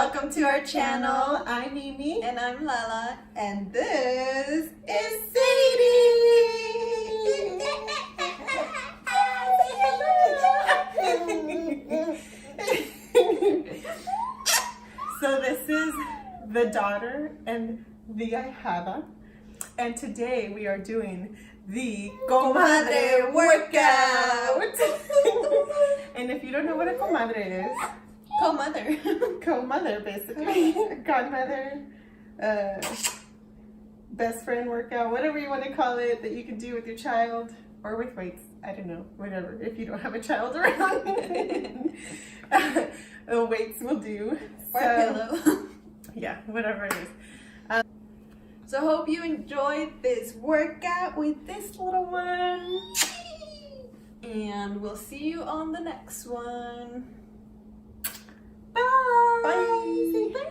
Welcome to our channel. I'm Mimi. And I'm Lala. And this is Sadie. So this is the daughter and the ahijada. And today we are doing the Comadre Workout. And if you don't know what a comadre is, Co-mother. co-mother basically, godmother, best friend workout, whatever you want to call it, that you can do with your child or with weights. I don't know, whatever. If you don't have a child around, weights will do. Or a pillow. Yeah, whatever it is. So hope you enjoyed this workout with this little one. And we'll see you on the next one. Bye. Bye. Bye.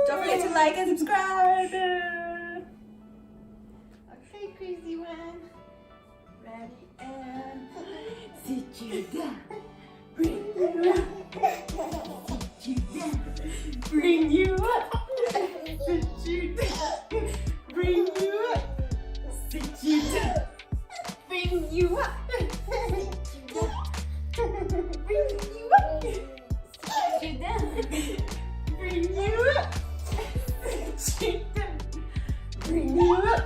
Don't forget to like and subscribe. Okay, crazy one. Ready and sit you down. Bring you up. Sit you down. Bring you up. Sit you down. Bring you up. Sit you down. Bring you up. Bring you up. Sit you down. Bring you up. Sit you down. Bring you up.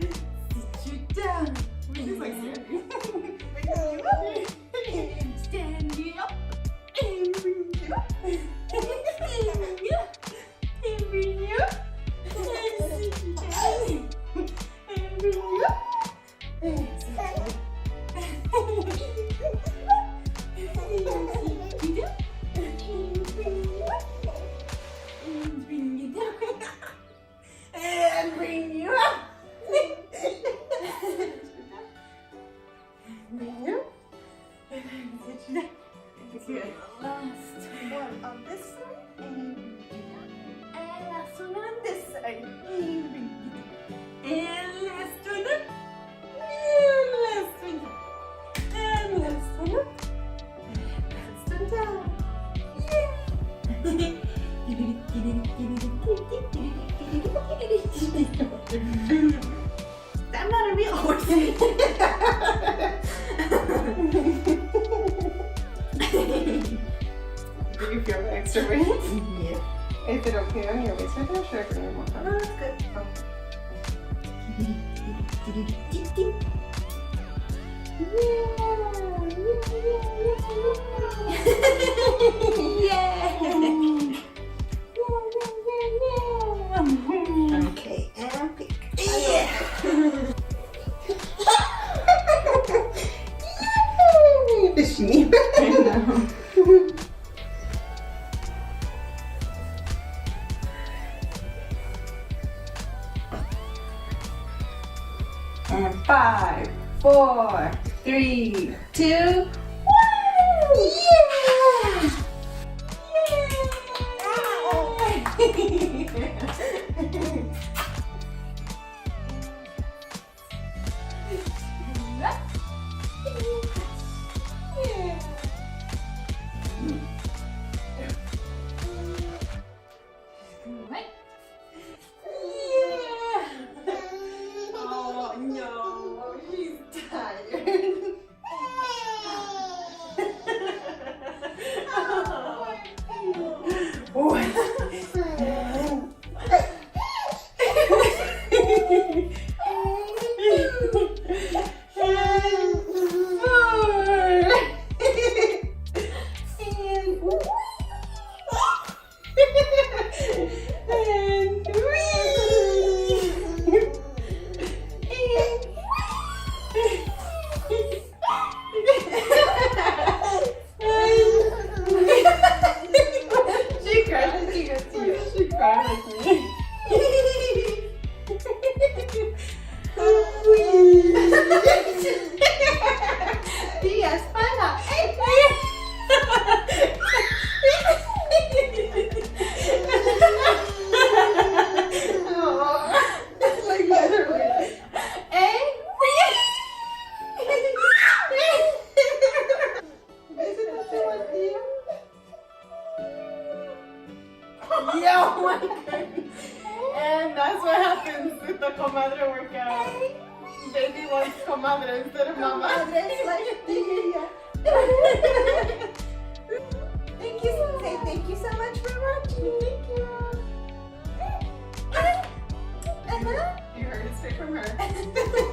Sit you down. She's like scary. Bring you up. Stand you up. And bring you up. Stand you up. And bring you up. And sit you down. And bring you up. And sit you down. And bring you up. Bring you up. Okay. Last one on this side. And last one on this side. And last one up. And last one up. And last one up. And last one down. I'm not a real horse. Do you feel the extra weight? Yeah. Is it okay on your waist right now? Should I bring it more Oh, down? that's good. Okay, and pick. Yeah. Fishy. I know. And 5, 4, 3, 2, 1. Oh no, she's tired. Yeah, oh my goodness. And that's what happens with the comadre workout. Baby wants comadre instead of mama. Comadre slash tía. Thank you. Say thank you so much for watching. Thank you. Uh-huh. You heard it straight from her.